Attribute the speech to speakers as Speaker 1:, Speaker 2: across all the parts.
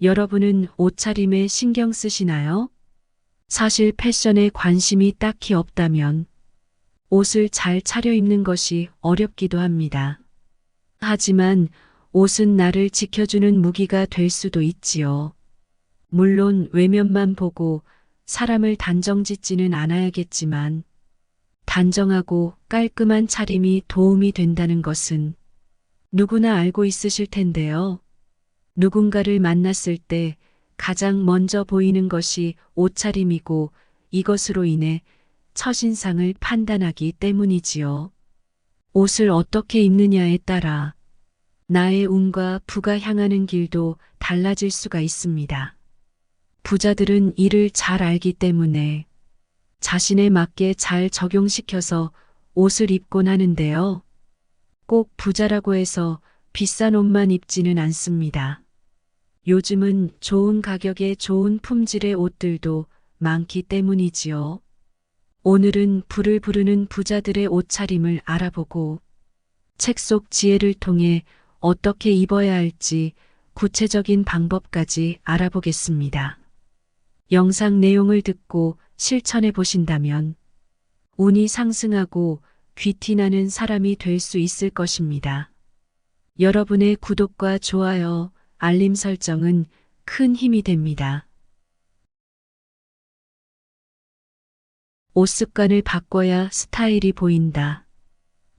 Speaker 1: 여러분은 옷차림에 신경 쓰시나요? 사실 패션에 관심이 딱히 없다면 옷을 잘 차려입는 것이 어렵기도 합니다. 하지만 옷은 나를 지켜주는 무기가 될 수도 있지요. 물론 외면만 보고 사람을 단정짓지는 않아야겠지만 단정하고 깔끔한 차림이 도움이 된다는 것은 누구나 알고 있으실 텐데요. 누군가를 만났을 때 가장 먼저 보이는 것이 옷차림이고 이것으로 인해 첫인상을 판단하기 때문이지요. 옷을 어떻게 입느냐에 따라 나의 운과 부가 향하는 길도 달라질 수가 있습니다. 부자들은 이를 잘 알기 때문에 자신에 맞게 잘 적용시켜서 옷을 입곤 하는데요. 꼭 부자라고 해서 비싼 옷만 입지는 않습니다. 요즘은 좋은 가격에 좋은 품질의 옷들도 많기 때문이지요. 오늘은 불을 부르는 부자들의 옷차림을 알아보고 책 속 지혜를 통해 어떻게 입어야 할지 구체적인 방법까지 알아보겠습니다. 영상 내용을 듣고 실천해 보신다면 운이 상승하고 귀티나는 사람이 될 수 있을 것입니다. 여러분의 구독과 좋아요, 알림 설정은 큰 힘이 됩니다. 옷 습관을 바꿔야 스타일이 보인다.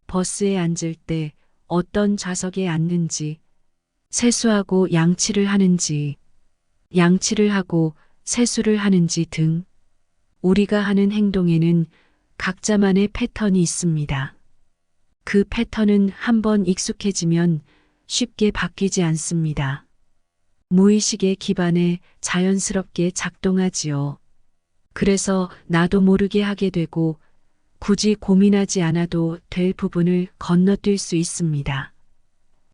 Speaker 1: 버스에 앉을 때 어떤 좌석에 앉는지, 세수하고 양치를 하는지, 양치를 하고 세수를 하는지 등 우리가 하는 행동에는 각자만의 패턴이 있습니다. 그 패턴은 한번 익숙해지면 쉽게 바뀌지 않습니다. 무의식의 기반에 자연스럽게 작동하지요. 그래서 나도 모르게 하게 되고 굳이 고민하지 않아도 될 부분을 건너뛸 수 있습니다.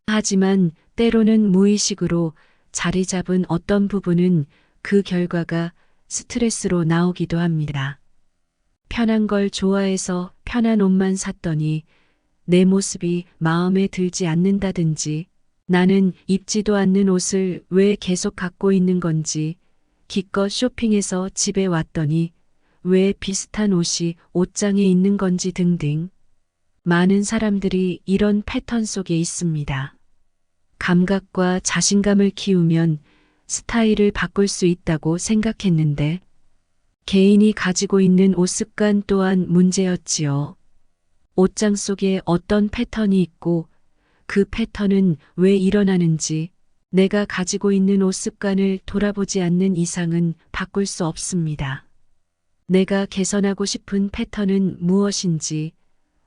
Speaker 1: 하지만 때로는 무의식으로 자리 잡은 어떤 부분은 그 결과가 스트레스로 나오기도 합니다. 편한 걸 좋아해서 편한 옷만 샀더니 내 모습이 마음에 들지 않는다든지 나는 입지도 않는 옷을 왜 계속 갖고 있는 건지 기껏 쇼핑해서 집에 왔더니 왜 비슷한 옷이 옷장에 있는 건지 등등 많은 사람들이 이런 패턴 속에 있습니다. 감각과 자신감을 키우면 스타일을 바꿀 수 있다고 생각했는데 개인이 가지고 있는 옷 습관 또한 문제였지요. 옷장 속에 어떤 패턴이 있고 그 패턴은 왜 일어나는지 내가 가지고 있는 옷 습관을 돌아보지 않는 이상은 바꿀 수 없습니다. 내가 개선하고 싶은 패턴은 무엇인지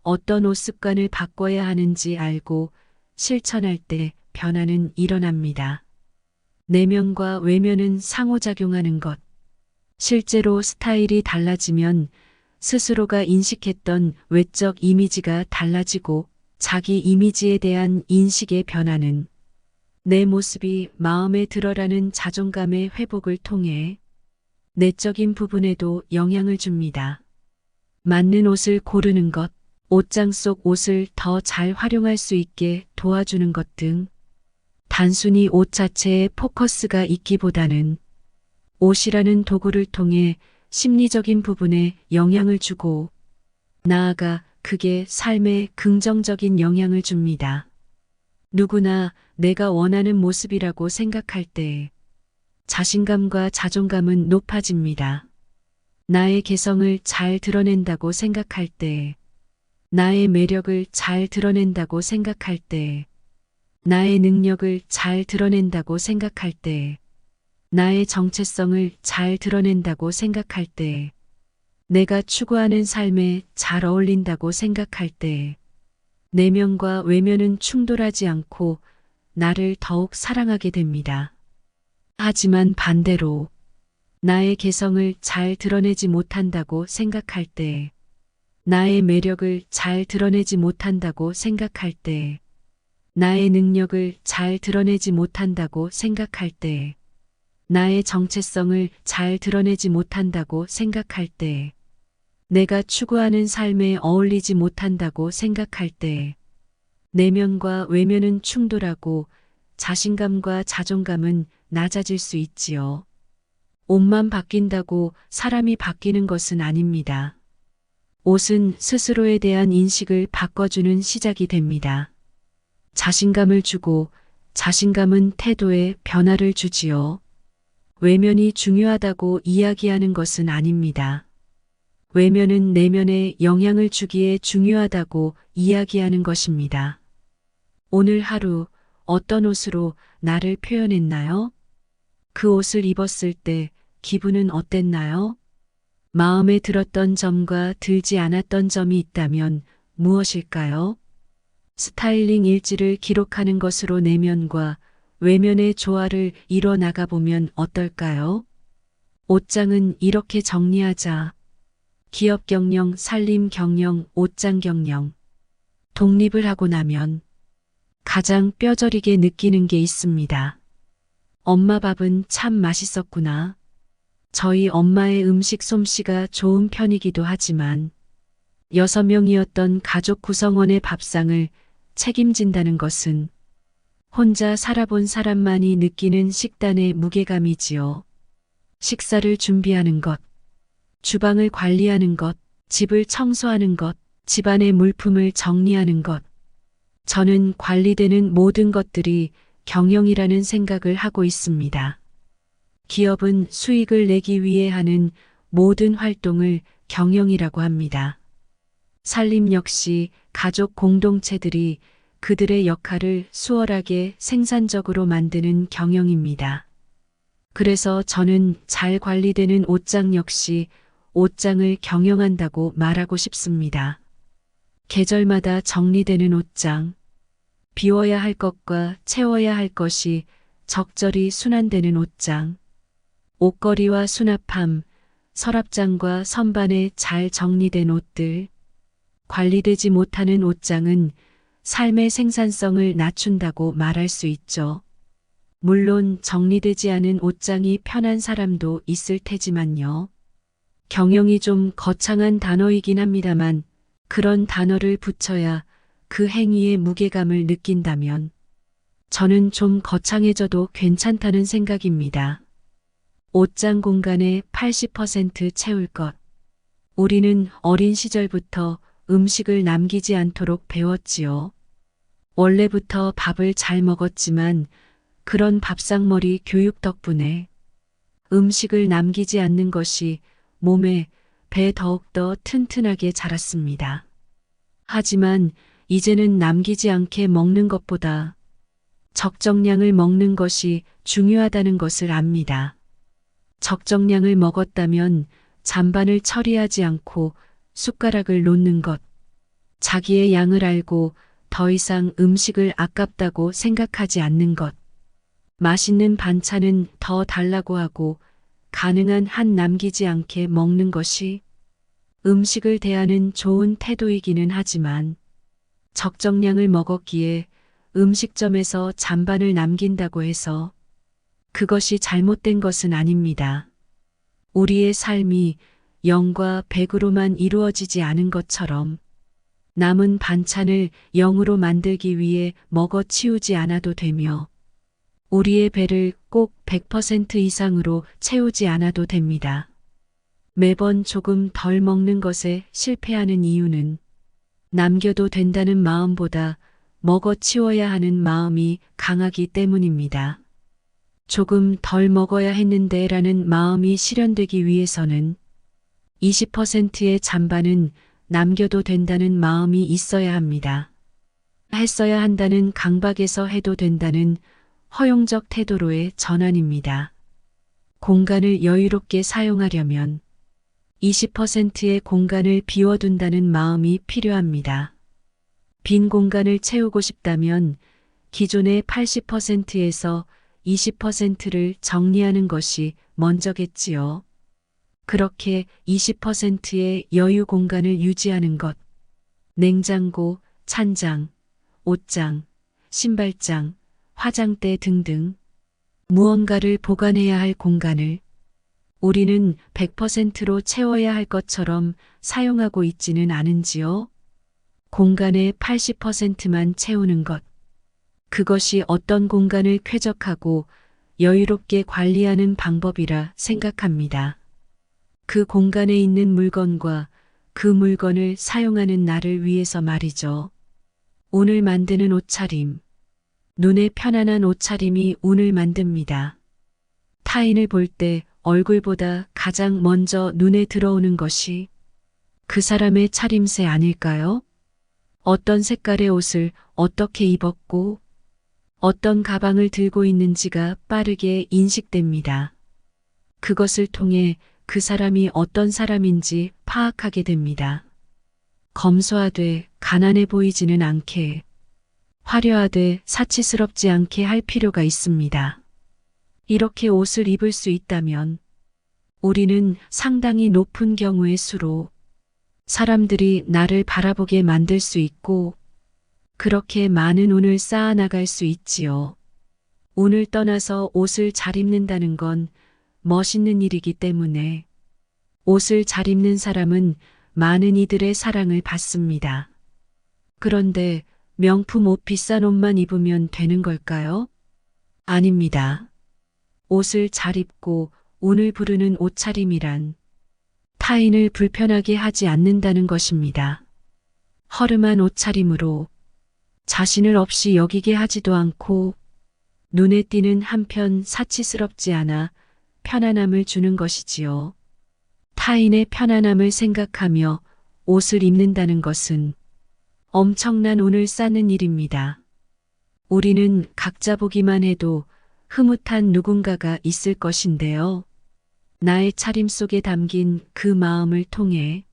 Speaker 1: 어떤 옷 습관을 바꿔야 하는지 알고 실천할 때 변화는 일어납니다. 내면과 외면은 상호작용하는 것. 실제로 스타일이 달라지면 스스로가 인식했던 외적 이미지가 달라지고 자기 이미지에 대한 인식의 변화는 내 모습이 마음에 들어라는 자존감의 회복을 통해 내적인 부분에도 영향을 줍니다. 맞는 옷을 고르는 것, 옷장 속 옷을 더 잘 활용할 수 있게 도와주는 것 등 단순히 옷 자체에 포커스가 있기보다는 옷이라는 도구를 통해 심리적인 부분에 영향을 주고 나아가 그게 삶에 긍정적인 영향을 줍니다. 누구나 내가 원하는 모습이라고 생각할 때 자신감과 자존감은 높아집니다. 나의 개성을 잘 드러낸다고 생각할 때, 나의 매력을 잘 드러낸다고 생각할 때, 나의 능력을 잘 드러낸다고 생각할 때, 나의 정체성을 잘 드러낸다고 생각할 때, 내가 추구하는 삶에 잘 어울린다고 생각할 때, 내면과 외면은 충돌하지 않고 나를 더욱 사랑하게 됩니다. 하지만 반대로 나의 개성을 잘 드러내지 못한다고 생각할 때, 나의 매력을 잘 드러내지 못한다고 생각할 때, 나의 능력을 잘 드러내지 못한다고 생각할 때, 나의 정체성을 잘 드러내지 못한다고 생각할 때, 내가 추구하는 삶에 어울리지 못한다고 생각할 때, 내면과 외면은 충돌하고 자신감과 자존감은 낮아질 수 있지요. 옷만 바뀐다고 사람이 바뀌는 것은 아닙니다. 옷은 스스로에 대한 인식을 바꿔주는 시작이 됩니다. 자신감을 주고 자신감은 태도에 변화를 주지요. 외면이 중요하다고 이야기하는 것은 아닙니다. 외면은 내면에 영향을 주기에 중요하다고 이야기하는 것입니다. 오늘 하루 어떤 옷으로 나를 표현했나요? 그 옷을 입었을 때 기분은 어땠나요? 마음에 들었던 점과 들지 않았던 점이 있다면 무엇일까요? 스타일링 일지를 기록하는 것으로 내면과 외면의 조화를 이뤄 나가보면 어떨까요? 옷장은 이렇게 정리하자. 기업 경영, 살림 경영, 옷장 경영. 독립을 하고 나면 가장 뼈저리게 느끼는 게 있습니다. 엄마 밥은 참 맛있었구나. 저희 엄마의 음식 솜씨가 좋은 편이기도 하지만 6명이었던 가족 구성원의 밥상을 책임진다는 것은 혼자 살아본 사람만이 느끼는 식단의 무게감이지요. 식사를 준비하는 것, 주방을 관리하는 것, 집을 청소하는 것, 집안의 물품을 정리하는 것. 저는 관리되는 모든 것들이 경영이라는 생각을 하고 있습니다. 기업은 수익을 내기 위해 하는 모든 활동을 경영이라고 합니다. 살림 역시 가족 공동체들이 그들의 역할을 수월하게 생산적으로 만드는 경영입니다. 그래서 저는 잘 관리되는 옷장 역시 옷장을 경영한다고 말하고 싶습니다. 계절마다 정리되는 옷장, 비워야 할 것과 채워야 할 것이 적절히 순환되는 옷장, 옷걸이와 수납함, 서랍장과 선반에 잘 정리된 옷들, 관리되지 못하는 옷장은 삶의 생산성을 낮춘다고 말할 수 있죠. 물론 정리되지 않은 옷장이 편한 사람도 있을 테지만요. 경영이 좀 거창한 단어이긴 합니다만 그런 단어를 붙여야 그 행위의 무게감을 느낀다면 저는 좀 거창해져도 괜찮다는 생각입니다. 옷장 공간의 80% 채울 것. 우리는 어린 시절부터 음식을 남기지 않도록 배웠지요. 원래부터 밥을 잘 먹었지만 그런 밥상머리 교육 덕분에 음식을 남기지 않는 것이 몸에 배 더욱더 튼튼하게 자랐습니다. 하지만 이제는 남기지 않게 먹는 것보다 적정량을 먹는 것이 중요하다는 것을 압니다. 적정량을 먹었다면 잔반을 처리하지 않고 숟가락을 놓는 것, 자기의 양을 알고 더 이상 음식을 아깝다고 생각하지 않는 것, 맛있는 반찬은 더 달라고 하고 가능한 한 남기지 않게 먹는 것이 음식을 대하는 좋은 태도이기는 하지만 적정량을 먹었기에 음식점에서 잔반을 남긴다고 해서 그것이 잘못된 것은 아닙니다. 우리의 삶이 0과 100으로만 이루어지지 않은 것처럼 남은 반찬을 0으로 만들기 위해 먹어 치우지 않아도 되며 우리의 배를 꼭 100% 이상으로 채우지 않아도 됩니다. 매번 조금 덜 먹는 것에 실패하는 이유는 남겨도 된다는 마음보다 먹어 치워야 하는 마음이 강하기 때문입니다. 조금 덜 먹어야 했는데 라는 마음이 실현되기 위해서는 20%의 잔반은 남겨도 된다는 마음이 있어야 합니다. 했어야 한다는 강박에서 해도 된다는 허용적 태도로의 전환입니다. 공간을 여유롭게 사용하려면 20%의 공간을 비워둔다는 마음이 필요합니다. 빈 공간을 채우고 싶다면 기존의 80%에서 20%를 정리하는 것이 먼저겠지요. 그렇게 20%의 여유 공간을 유지하는 것, 냉장고, 찬장, 옷장, 신발장, 화장대 등등 무언가를 보관해야 할 공간을 우리는 100%로 채워야 할 것처럼 사용하고 있지는 않은지요? 공간의 80%만 채우는 것. 그것이 어떤 공간을 쾌적하고 여유롭게 관리하는 방법이라 생각합니다. 그 공간에 있는 물건과 그 물건을 사용하는 나를 위해서 말이죠. 운을 만드는 옷차림. 눈에 편안한 옷차림이 운을 만듭니다. 타인을 볼 때 얼굴보다 가장 먼저 눈에 들어오는 것이 그 사람의 차림새 아닐까요? 어떤 색깔의 옷을 어떻게 입었고 어떤 가방을 들고 있는지가 빠르게 인식됩니다. 그것을 통해 그 사람이 어떤 사람인지 파악하게 됩니다. 검소하되 가난해 보이지는 않게, 화려하되 사치스럽지 않게 할 필요가 있습니다. 이렇게 옷을 입을 수 있다면 우리는 상당히 높은 경우의 수로 사람들이 나를 바라보게 만들 수 있고 그렇게 많은 운을 쌓아나갈 수 있지요. 운을 떠나서 옷을 잘 입는다는 건 멋있는 일이기 때문에 옷을 잘 입는 사람은 많은 이들의 사랑을 받습니다. 그런데 명품 옷 비싼 옷만 입으면 되는 걸까요? 아닙니다. 옷을 잘 입고 운을 부르는 옷차림이란 타인을 불편하게 하지 않는다는 것입니다. 허름한 옷차림으로 자신을 없이 여기게 하지도 않고 눈에 띄는 한편 사치스럽지 않아 편안함을 주는 것이지요. 타인의 편안함을 생각하며 옷을 입는다는 것은 엄청난 운을 쌓는 일입니다. 우리는 각자 보기만 해도 흐뭇한 누군가가 있을 것인데요. 나의 차림 속에 담긴 그 마음을 통해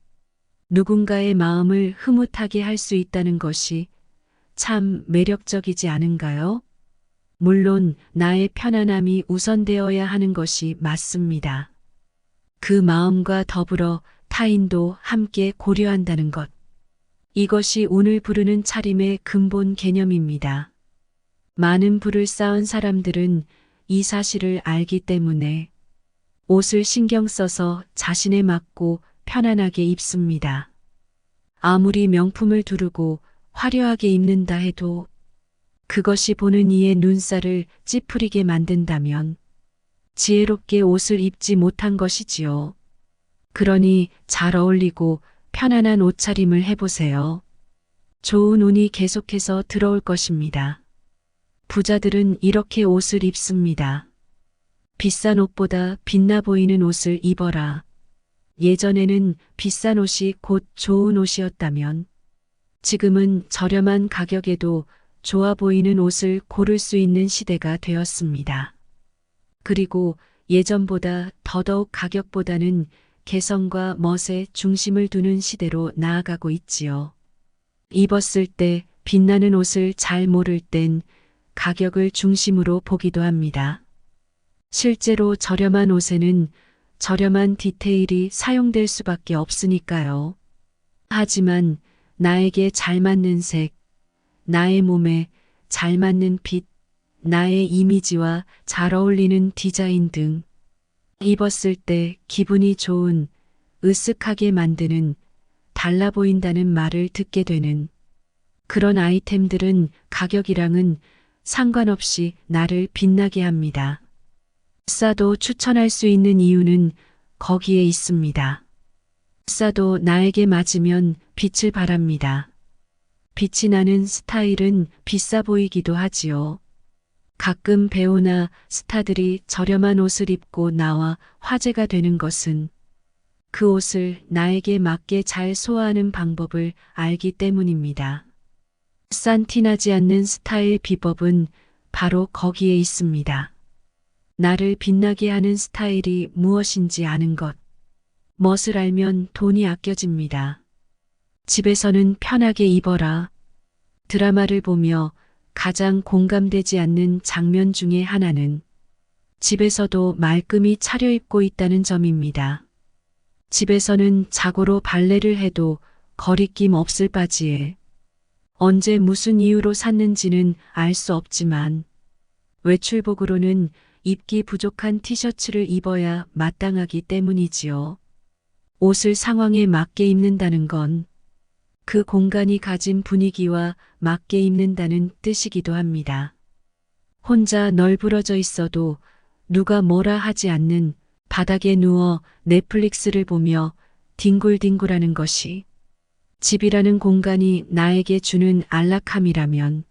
Speaker 1: 누군가의 마음을 흐뭇하게 할 수 있다는 것이 참 매력적이지 않은가요? 물론 나의 편안함이 우선되어야 하는 것이 맞습니다. 그 마음과 더불어 타인도 함께 고려한다는 것. 이것이 운을 부르는 차림의 근본 개념입니다. 많은 부를 쌓은 사람들은 이 사실을 알기 때문에 옷을 신경 써서 자신에 맞고 편안하게 입습니다. 아무리 명품을 두르고 화려하게 입는다 해도 그것이 보는 이의 눈살을 찌푸리게 만든다면 지혜롭게 옷을 입지 못한 것이지요. 그러니 잘 어울리고 편안한 옷차림을 해보세요. 좋은 운이 계속해서 들어올 것입니다. 부자들은 이렇게 옷을 입습니다. 비싼 옷보다 빛나 보이는 옷을 입어라. 예전에는 비싼 옷이 곧 좋은 옷이었다면 지금은 저렴한 가격에도 좋아 보이는 옷을 고를 수 있는 시대가 되었습니다. 그리고 예전보다 더더욱 가격보다는 개성과 멋에 중심을 두는 시대로 나아가고 있지요. 입었을 때 빛나는 옷을 잘 모를 땐 가격을 중심으로 보기도 합니다. 실제로 저렴한 옷에는 저렴한 디테일이 사용될 수밖에 없으니까요. 하지만 나에게 잘 맞는 색, 나의 몸에 잘 맞는 빛, 나의 이미지와 잘 어울리는 디자인 등 입었을 때 기분이 좋은, 으쓱하게 만드는, 달라 보인다는 말을 듣게 되는 그런 아이템들은 가격이랑은 상관없이 나를 빛나게 합니다. 싸도 추천할 수 있는 이유는 거기에 있습니다. 싸도 나에게 맞으면 빛을 발합니다. 빛이 나는 스타일은 비싸 보이기도 하지요. 가끔 배우나 스타들이 저렴한 옷을 입고 나와 화제가 되는 것은 그 옷을 나에게 맞게 잘 소화하는 방법을 알기 때문입니다. 싼 티나지 않는 스타일 비법은 바로 거기에 있습니다. 나를 빛나게 하는 스타일이 무엇인지 아는 것. 멋을 알면 돈이 아껴집니다. 집에서는 편하게 입어라. 드라마를 보며 가장 공감되지 않는 장면 중에 하나는 집에서도 말끔히 차려입고 있다는 점입니다. 집에서는 자고로 발레를 해도 거리낌 없을 바지에 언제 무슨 이유로 샀는지는 알 수 없지만 외출복으로는 입기 부족한 티셔츠를 입어야 마땅하기 때문이지요. 옷을 상황에 맞게 입는다는 건 그 공간이 가진 분위기와 맞게 입는다는 뜻이기도 합니다. 혼자 널브러져 있어도 누가 뭐라 하지 않는 바닥에 누워 넷플릭스를 보며 뒹굴뒹굴하는 것이 집이라는 공간이 나에게 주는 안락함이라면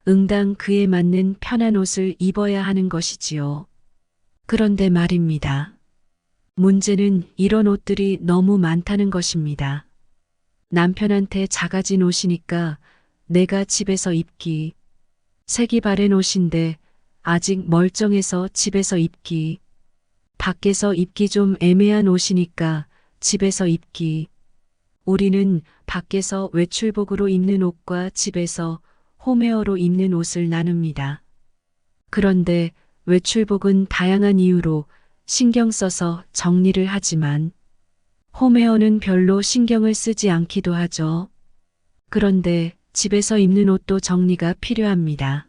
Speaker 1: 응당 그에 맞는 편한 옷을 입어야 하는 것이지요. 그런데 말입니다. 문제는 이런 옷들이 너무 많다는 것입니다. 남편한테 작아진 옷이니까 내가 집에서 입기. 색이 바랜 옷인데 아직 멀쩡해서 집에서 입기. 밖에서 입기 좀 애매한 옷이니까 집에서 입기. 우리는 밖에서 외출복으로 입는 옷과 집에서 홈웨어로 입는 옷을 나눕니다. 그런데 외출복은 다양한 이유로 신경 써서 정리를 하지만 홈웨어는 별로 신경을 쓰지 않기도 하죠. 그런데 집에서 입는 옷도 정리가 필요합니다.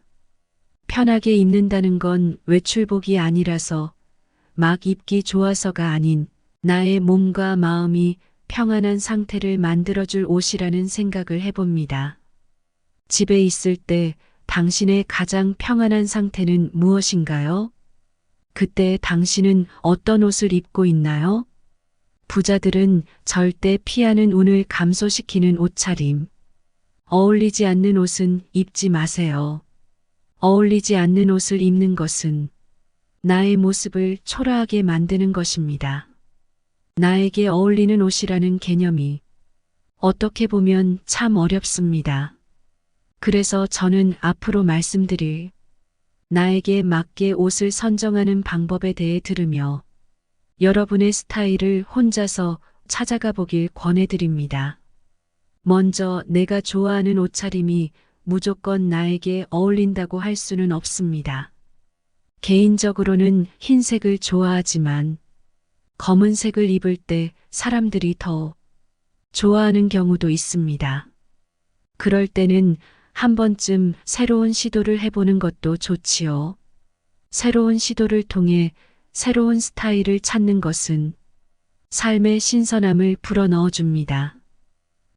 Speaker 1: 편하게 입는다는 건 외출복이 아니라서 막 입기 좋아서가 아닌 나의 몸과 마음이 평안한 상태를 만들어줄 옷이라는 생각을 해봅니다. 집에 있을 때 당신의 가장 평안한 상태는 무엇인가요? 그때 당신은 어떤 옷을 입고 있나요? 부자들은 절대 피하는 운을 감소시키는 옷차림. 어울리지 않는 옷은 입지 마세요. 어울리지 않는 옷을 입는 것은 나의 모습을 초라하게 만드는 것입니다. 나에게 어울리는 옷이라는 개념이 어떻게 보면 참 어렵습니다. 그래서 저는 앞으로 말씀드릴 나에게 맞게 옷을 선정하는 방법에 대해 들으며 여러분의 스타일을 혼자서 찾아가 보길 권해드립니다. 먼저 내가 좋아하는 옷차림이 무조건 나에게 어울린다고 할 수는 없습니다. 개인적으로는 흰색을 좋아하지만 검은색을 입을 때 사람들이 더 좋아하는 경우도 있습니다. 그럴 때는 한 번쯤 새로운 시도를 해보는 것도 좋지요. 새로운 시도를 통해 새로운 스타일을 찾는 것은 삶의 신선함을 불어넣어 줍니다.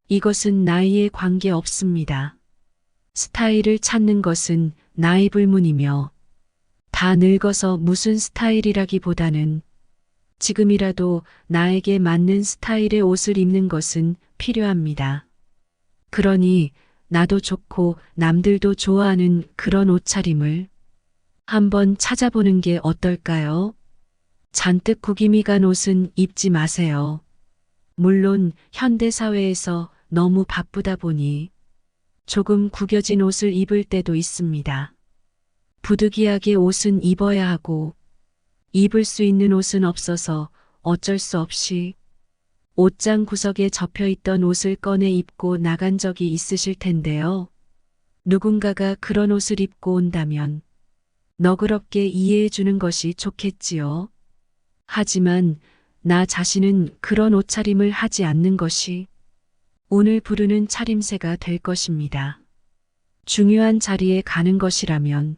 Speaker 1: 이것은 나이에 관계 없습니다. 스타일을 찾는 것은 나이 불문이며 다 늙어서 무슨 스타일이라기보다는 지금이라도 나에게 맞는 스타일의 옷을 입는 것은 필요합니다. 그러니 나도 좋고 남들도 좋아하는 그런 옷차림을 한번 찾아보는 게 어떨까요? 잔뜩 구김이 간 옷은 입지 마세요. 물론 현대사회에서 너무 바쁘다 보니 조금 구겨진 옷을 입을 때도 있습니다. 부득이하게 옷은 입어야 하고 입을 수 있는 옷은 없어서 어쩔 수 없이 옷장 구석에 접혀있던 옷을 꺼내 입고 나간 적이 있으실 텐데요. 누군가가 그런 옷을 입고 온다면 너그럽게 이해해 주는 것이 좋겠지요. 하지만 나 자신은 그런 옷차림을 하지 않는 것이 오늘 부르는 차림새가 될 것입니다. 중요한 자리에 가는 것이라면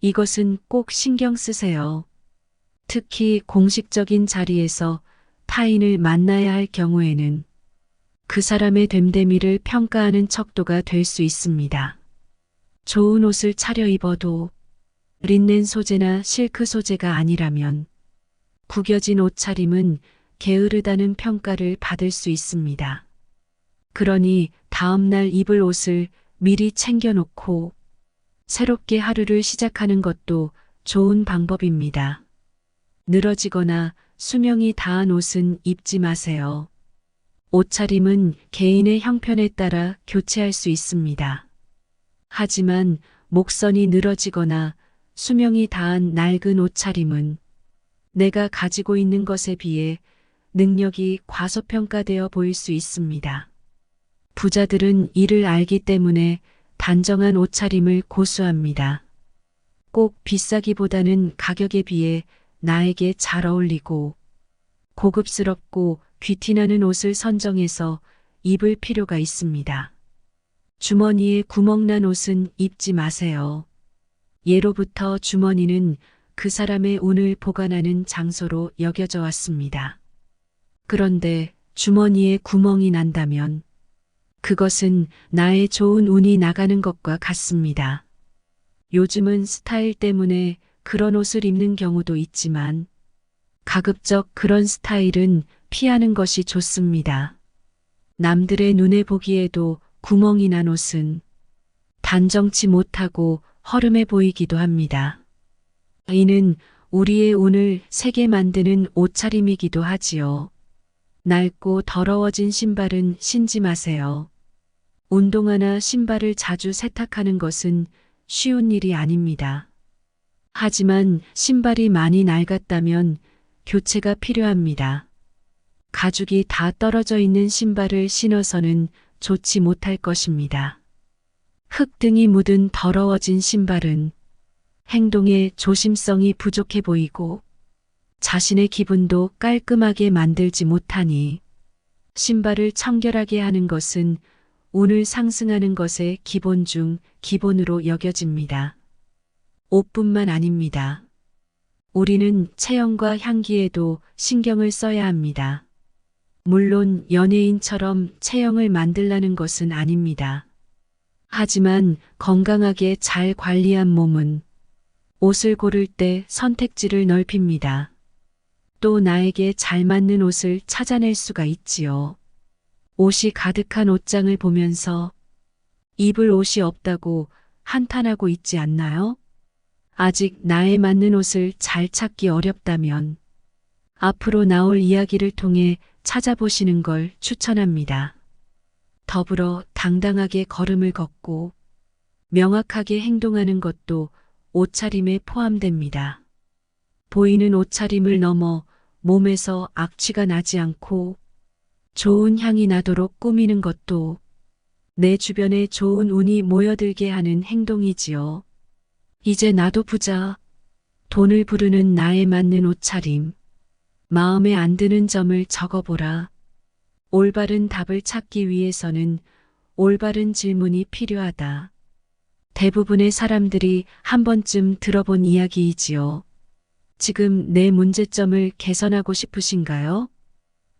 Speaker 1: 이것은 꼭 신경 쓰세요. 특히 공식적인 자리에서 타인을 만나야 할 경우에는 그 사람의 됨됨이를 평가하는 척도가 될 수 있습니다. 좋은 옷을 차려 입어도 린넨 소재나 실크 소재가 아니라면 구겨진 옷차림은 게으르다는 평가를 받을 수 있습니다. 그러니 다음날 입을 옷을 미리 챙겨놓고 새롭게 하루를 시작하는 것도 좋은 방법입니다. 늘어지거나 수명이 다한 옷은 입지 마세요. 옷차림은 개인의 형편에 따라 교체할 수 있습니다. 하지만 목선이 늘어지거나 수명이 다한 낡은 옷차림은 내가 가지고 있는 것에 비해 능력이 과소평가되어 보일 수 있습니다. 부자들은 이를 알기 때문에 단정한 옷차림을 고수합니다. 꼭 비싸기보다는 가격에 비해 나에게 잘 어울리고 고급스럽고 귀티나는 옷을 선정해서 입을 필요가 있습니다. 주머니에 구멍난 옷은 입지 마세요. 예로부터 주머니는 그 사람의 운을 보관하는 장소로 여겨져 왔습니다. 그런데 주머니에 구멍이 난다면 그것은 나의 좋은 운이 나가는 것과 같습니다. 요즘은 스타일 때문에 그런 옷을 입는 경우도 있지만 가급적 그런 스타일은 피하는 것이 좋습니다. 남들의 눈에 보기에도 구멍이 난 옷은 단정치 못하고 허름해 보이기도 합니다. 이는 우리의 운을 세게 만드는 옷차림이기도 하지요. 낡고 더러워진 신발은 신지 마세요. 운동화나 신발을 자주 세탁하는 것은 쉬운 일이 아닙니다. 하지만 신발이 많이 낡았다면 교체가 필요합니다. 가죽이 다 떨어져 있는 신발을 신어서는 좋지 못할 것입니다. 흙 등이 묻은 더러워진 신발은 행동에 조심성이 부족해 보이고 자신의 기분도 깔끔하게 만들지 못하니 신발을 청결하게 하는 것은 운을 상승하는 것의 기본 중 기본으로 여겨집니다. 옷뿐만 아닙니다. 우리는 체형과 향기에도 신경을 써야 합니다. 물론 연예인처럼 체형을 만들라는 것은 아닙니다. 하지만 건강하게 잘 관리한 몸은 옷을 고를 때 선택지를 넓힙니다. 또 나에게 잘 맞는 옷을 찾아낼 수가 있지요. 옷이 가득한 옷장을 보면서 입을 옷이 없다고 한탄하고 있지 않나요? 아직 나에 맞는 옷을 잘 찾기 어렵다면 앞으로 나올 이야기를 통해 찾아보시는 걸 추천합니다. 더불어 당당하게 걸음을 걷고 명확하게 행동하는 것도 옷차림에 포함됩니다. 보이는 옷차림을 넘어 몸에서 악취가 나지 않고 좋은 향이 나도록 꾸미는 것도 내 주변에 좋은 운이 모여들게 하는 행동이지요. 이제 나도 부자, 돈을 부르는 나에 맞는 옷차림, 마음에 안 드는 점을 적어보라. 올바른 답을 찾기 위해서는 올바른 질문이 필요하다. 대부분의 사람들이 한 번쯤 들어본 이야기이지요. 지금 내 문제점을 개선하고 싶으신가요?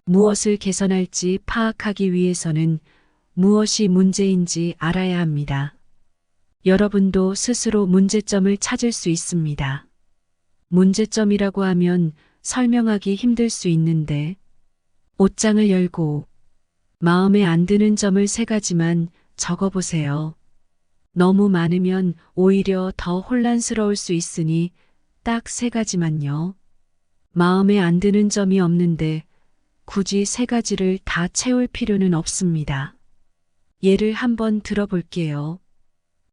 Speaker 1: 무엇을 개선할지 파악하기 위해서는 무엇이 문제인지 알아야 합니다. 여러분도 스스로 문제점을 찾을 수 있습니다. 문제점이라고 하면 설명하기 힘들 수 있는데 옷장을 열고 마음에 안 드는 점을 3가지만 적어보세요. 너무 많으면 오히려 더 혼란스러울 수 있으니 딱 3가지만요. 마음에 안 드는 점이 없는데 굳이 3가지를 다 채울 필요는 없습니다. 예를 한번 들어볼게요.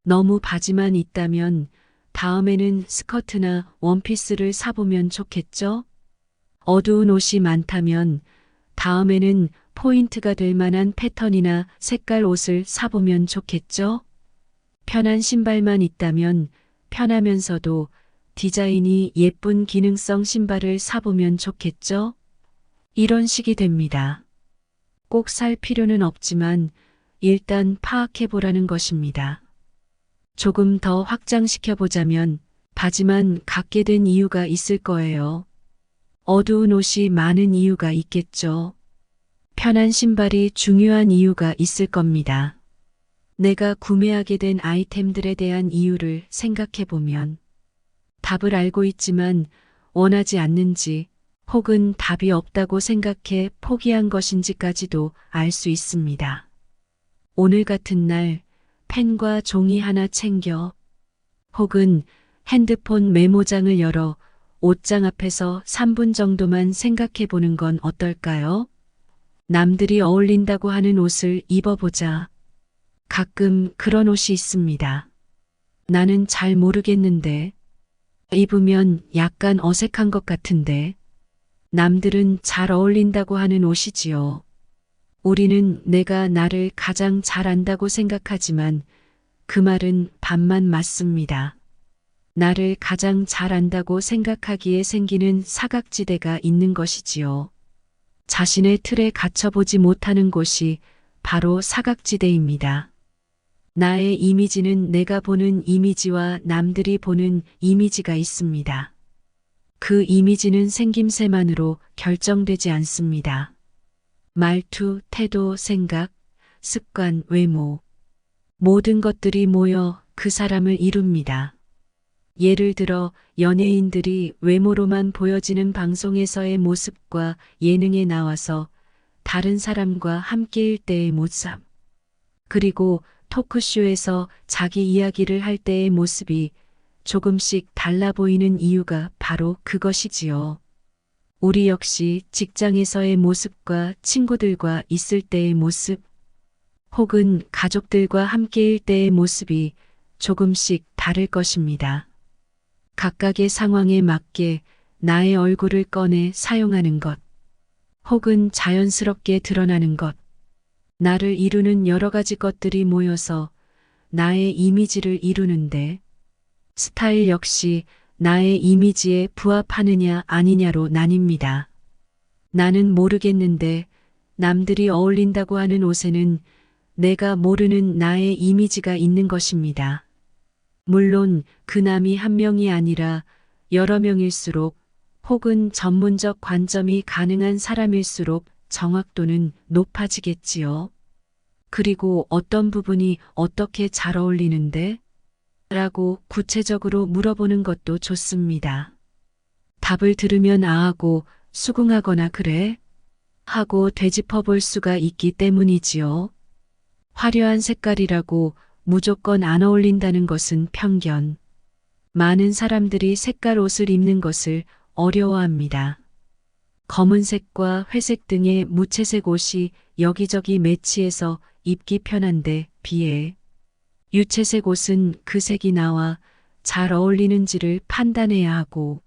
Speaker 1: 너무 바지만 있다면 다음에는 스커트나 원피스를 사보면 좋겠죠? 어두운 옷이 많다면 다음에는 포인트가 될 만한 패턴이나 색깔 옷을 사보면 좋겠죠? 편한 신발만 있다면 편하면서도 디자인이 예쁜 기능성 신발을 사보면 좋겠죠? 이런 식이 됩니다. 꼭 살 필요는 없지만 일단 파악해보라는 것입니다. 조금 더 확장시켜보자면 바지만 갖게 된 이유가 있을 거예요. 어두운 옷이 많은 이유가 있겠죠. 편한 신발이 중요한 이유가 있을 겁니다. 내가 구매하게 된 아이템들에 대한 이유를 생각해보면 답을 알고 있지만 원하지 않는지 혹은 답이 없다고 생각해 포기한 것인지까지도 알 수 있습니다. 오늘 같은 날 펜과 종이 하나 챙겨 혹은 핸드폰 메모장을 열어 옷장 앞에서 3분 정도만 생각해 보는 건 어떨까요? 남들이 어울린다고 하는 옷을 입어보자. 가끔 그런 옷이 있습니다. 나는 잘 모르겠는데, 입으면 약간 어색한 것 같은데, 남들은 잘 어울린다고 하는 옷이지요. 우리는 내가 나를 가장 잘 안다고 생각하지만 그 말은 반만 맞습니다. 나를 가장 잘 안다고 생각하기에 생기는 사각지대가 있는 것이지요. 자신의 틀에 갇혀보지 못하는 곳이 바로 사각지대입니다. 나의 이미지는 내가 보는 이미지와 남들이 보는 이미지가 있습니다. 그 이미지는 생김새만으로 결정되지 않습니다. 말투, 태도, 생각, 습관, 외모, 모든 것들이 모여 그 사람을 이룹니다. 예를 들어 연예인들이 외모로만 보여지는 방송에서의 모습과 예능에 나와서 다른 사람과 함께일 때의 모습, 그리고 토크쇼에서 자기 이야기를 할 때의 모습이 조금씩 달라 보이는 이유가 바로 그것이지요. 우리 역시 직장에서의 모습과 친구들과 있을 때의 모습, 혹은 가족들과 함께일 때의 모습이 조금씩 다를 것입니다. 각각의 상황에 맞게 나의 얼굴을 꺼내 사용하는 것, 혹은 자연스럽게 드러나는 것, 나를 이루는 여러 가지 것들이 모여서 나의 이미지를 이루는데, 스타일 역시 나의 이미지에 부합하느냐 아니냐로 나뉩니다. 나는 모르겠는데 남들이 어울린다고 하는 옷에는 내가 모르는 나의 이미지가 있는 것입니다. 물론 그 남이 한 명이 아니라 여러 명일수록, 혹은 전문적 관점이 가능한 사람일수록 정확도는 높아지겠지요. 그리고 어떤 부분이 어떻게 잘 어울리는데? 라고 구체적으로 물어보는 것도 좋습니다. 답을 들으면 아하고 수긍하거나 그래? 하고 되짚어 볼 수가 있기 때문이지요. 화려한 색깔이라고 무조건 안 어울린다는 것은 편견. 많은 사람들이 색깔 옷을 입는 것을 어려워합니다. 검은색과 회색 등의 무채색 옷이 여기저기 매치해서 입기 편한데 비해 유채색 옷은 그 색이 나와 잘 어울리는지를 판단해야 하고,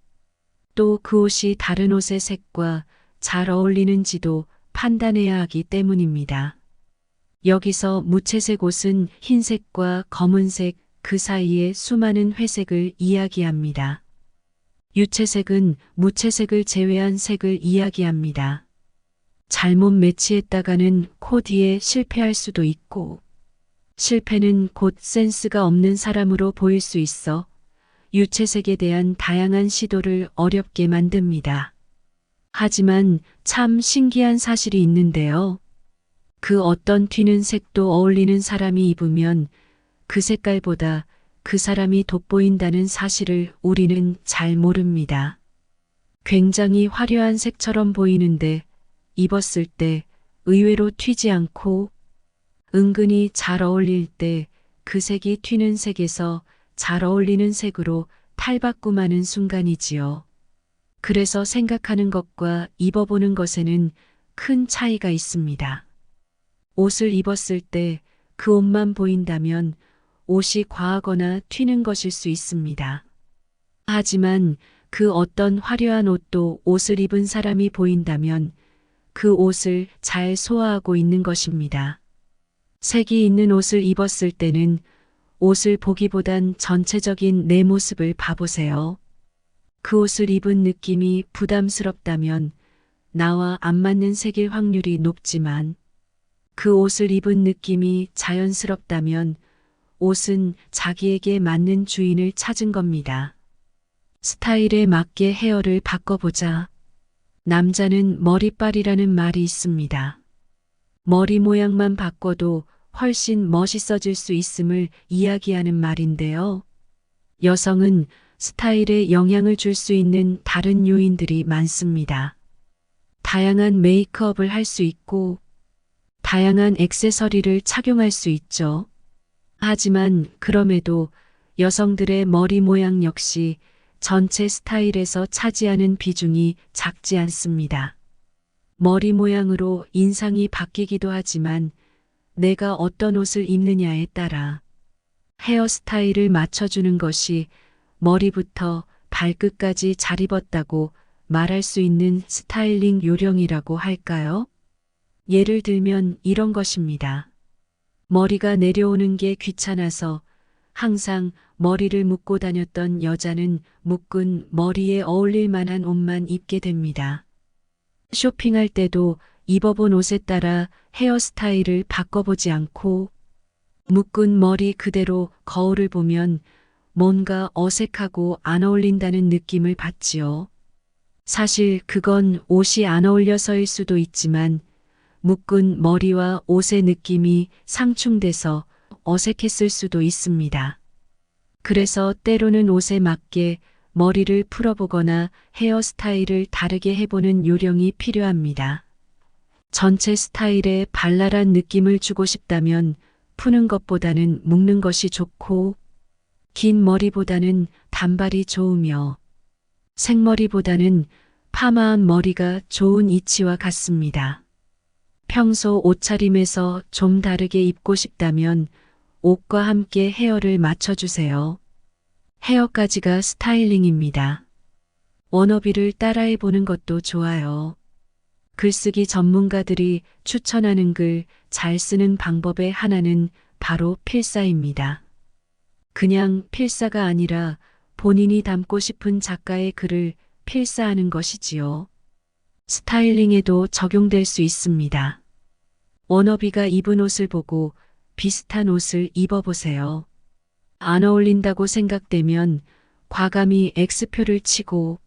Speaker 1: 또 그 옷이 다른 옷의 색과 잘 어울리는지도 판단해야 하기 때문입니다. 여기서 무채색 옷은 흰색과 검은색 그 사이에 수많은 회색을 이야기합니다. 유채색은 무채색을 제외한 색을 이야기합니다. 잘못 매치했다가는 코디에 실패할 수도 있고, 실패는 곧 센스가 없는 사람으로 보일 수 있어 유채색에 대한 다양한 시도를 어렵게 만듭니다. 하지만 참 신기한 사실이 있는데요. 그 어떤 튀는 색도 어울리는 사람이 입으면 그 색깔보다 그 사람이 돋보인다는 사실을 우리는 잘 모릅니다. 굉장히 화려한 색처럼 보이는데 입었을 때 의외로 튀지 않고, 은근히 잘 어울릴 때 그 색이 튀는 색에서 잘 어울리는 색으로 탈바꿈하는 순간이지요. 그래서 생각하는 것과 입어보는 것에는 큰 차이가 있습니다. 옷을 입었을 때 그 옷만 보인다면 옷이 과하거나 튀는 것일 수 있습니다. 하지만 그 어떤 화려한 옷도 옷을 입은 사람이 보인다면 그 옷을 잘 소화하고 있는 것입니다. 색이 있는 옷을 입었을 때는 옷을 보기보단 전체적인 내 모습을 봐보세요. 그 옷을 입은 느낌이 부담스럽다면 나와 안 맞는 색일 확률이 높지만, 그 옷을 입은 느낌이 자연스럽다면 옷은 자기에게 맞는 주인을 찾은 겁니다. 스타일에 맞게 헤어를 바꿔보자. 남자는 머리빨이라는 말이 있습니다. 머리 모양만 바꿔도 훨씬 멋있어질 수 있음을 이야기하는 말인데요. 여성은 스타일에 영향을 줄 수 있는 다른 요인들이 많습니다. 다양한 메이크업을 할 수 있고, 다양한 액세서리를 착용할 수 있죠. 하지만 그럼에도 여성들의 머리 모양 역시 전체 스타일에서 차지하는 비중이 작지 않습니다. 머리 모양으로 인상이 바뀌기도 하지만 내가 어떤 옷을 입느냐에 따라 헤어스타일을 맞춰주는 것이 머리부터 발끝까지 잘 입었다고 말할 수 있는 스타일링 요령이라고 할까요? 예를 들면 이런 것입니다. 머리가 내려오는 게 귀찮아서 항상 머리를 묶고 다녔던 여자는 묶은 머리에 어울릴 만한 옷만 입게 됩니다. 쇼핑할 때도 입어본 옷에 따라 헤어스타일을 바꿔보지 않고, 묶은 머리 그대로 거울을 보면 뭔가 어색하고 안 어울린다는 느낌을 받지요. 사실 그건 옷이 안 어울려서일 수도 있지만 묶은 머리와 옷의 느낌이 상충돼서 어색했을 수도 있습니다. 그래서 때로는 옷에 맞게 머리를 풀어보거나 헤어스타일을 다르게 해보는 요령이 필요합니다. 전체 스타일에 발랄한 느낌을 주고 싶다면 푸는 것보다는 묶는 것이 좋고, 긴 머리보다는 단발이 좋으며 생머리보다는 파마한 머리가 좋은 이치와 같습니다. 평소 옷차림에서 좀 다르게 입고 싶다면 옷과 함께 헤어를 맞춰주세요. 헤어까지가 스타일링입니다. 워너비를 따라해 보는 것도 좋아요. 글쓰기 전문가들이 추천하는 글 잘 쓰는 방법의 하나는 바로 필사입니다. 그냥 필사가 아니라 본인이 담고 싶은 작가의 글을 필사하는 것이지요. 스타일링에도 적용될 수 있습니다. 워너비가 입은 옷을 보고 비슷한 옷을 입어보세요. 안 어울린다고 생각되면 과감히 X표를 치고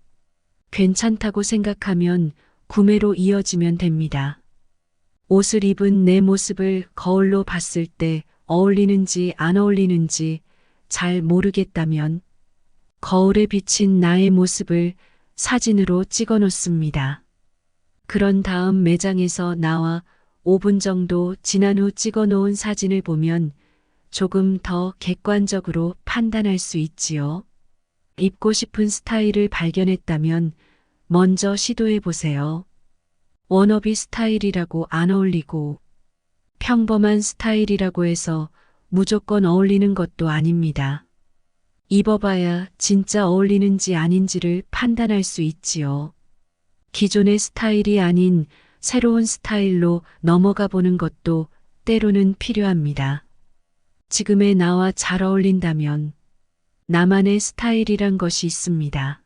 Speaker 1: 괜찮다고 생각하면 구매로 이어지면 됩니다. 옷을 입은 내 모습을 거울로 봤을 때 어울리는지 안 어울리는지 잘 모르겠다면 거울에 비친 나의 모습을 사진으로 찍어 놓습니다. 그런 다음 매장에서 나와 5분 정도 지난 후 찍어 놓은 사진을 보면 조금 더 객관적으로 판단할 수 있지요. 입고 싶은 스타일을 발견했다면 먼저 시도해 보세요. 워너비 스타일이라고 안 어울리고 평범한 스타일이라고 해서 무조건 어울리는 것도 아닙니다. 입어봐야 진짜 어울리는지 아닌지를 판단할 수 있지요. 기존의 스타일이 아닌 새로운 스타일로 넘어가 보는 것도 때로는 필요합니다. 지금의 나와 잘 어울린다면 나만의 스타일이란 것이 있습니다.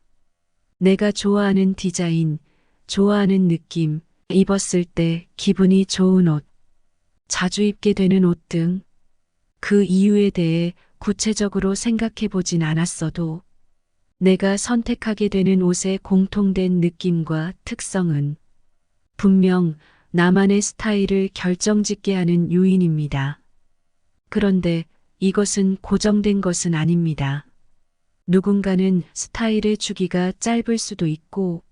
Speaker 1: 내가 좋아하는 디자인, 좋아하는 느낌, 입었을 때 기분이 좋은 옷, 자주 입게 되는 옷 등 그 이유에 대해 구체적으로 생각해 보진 않았어도 내가 선택하게 되는 옷의 공통된 느낌과 특성은 분명 나만의 스타일을 결정짓게 하는 요인입니다. 그런데 이것은 고정된 것은 아닙니다. 누군가는 스타일의 주기가 짧을 수도 있고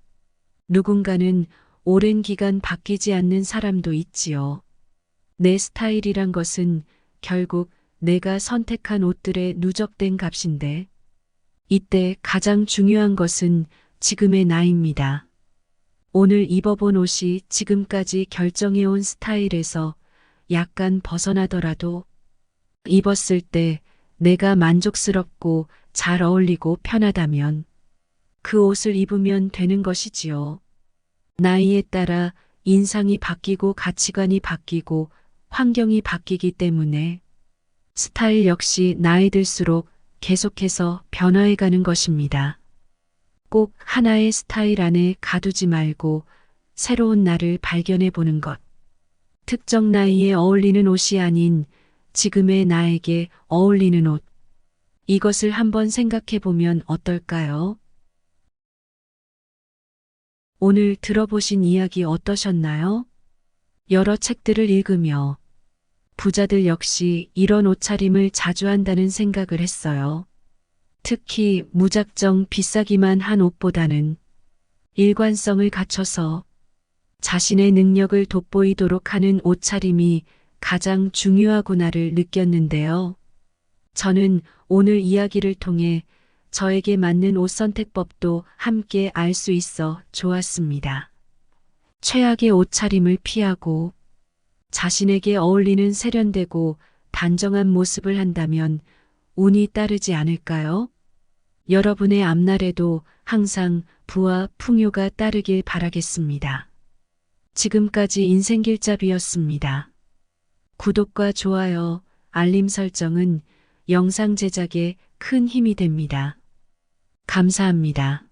Speaker 1: 누군가는 오랜 기간 바뀌지 않는 사람도 있지요. 내 스타일이란 것은 결국 내가 선택한 옷들의 누적된 값인데 이때 가장 중요한 것은 지금의 나입니다. 오늘 입어본 옷이 지금까지 결정해온 스타일에서 약간 벗어나더라도 입었을 때 내가 만족스럽고 잘 어울리고 편하다면 그 옷을 입으면 되는 것이지요. 나이에 따라 인상이 바뀌고 가치관이 바뀌고 환경이 바뀌기 때문에 스타일 역시 나이 들수록 계속해서 변화해가는 것입니다. 꼭 하나의 스타일 안에 가두지 말고 새로운 나를 발견해 보는 것. 특정 나이에 어울리는 옷이 아닌 지금의 나에게 어울리는 옷. 이것을 한번 생각해 보면 어떨까요? 오늘 들어보신 이야기 어떠셨나요? 여러 책들을 읽으며 부자들 역시 이런 옷차림을 자주 한다는 생각을 했어요. 특히 무작정 비싸기만 한 옷보다는 일관성을 갖춰서 자신의 능력을 돋보이도록 하는 옷차림이 가장 중요하구나를 느꼈는데요. 저는 오늘 이야기를 통해 저에게 맞는 옷 선택법도 함께 알 수 있어 좋았습니다. 최악의 옷차림을 피하고 자신에게 어울리는 세련되고 단정한 모습을 한다면 운이 따르지 않을까요? 여러분의 앞날에도 항상 부와 풍요가 따르길 바라겠습니다. 지금까지 인생길잡이였습니다. 구독과 좋아요, 알림 설정은 영상 제작에 큰 힘이 됩니다. 감사합니다.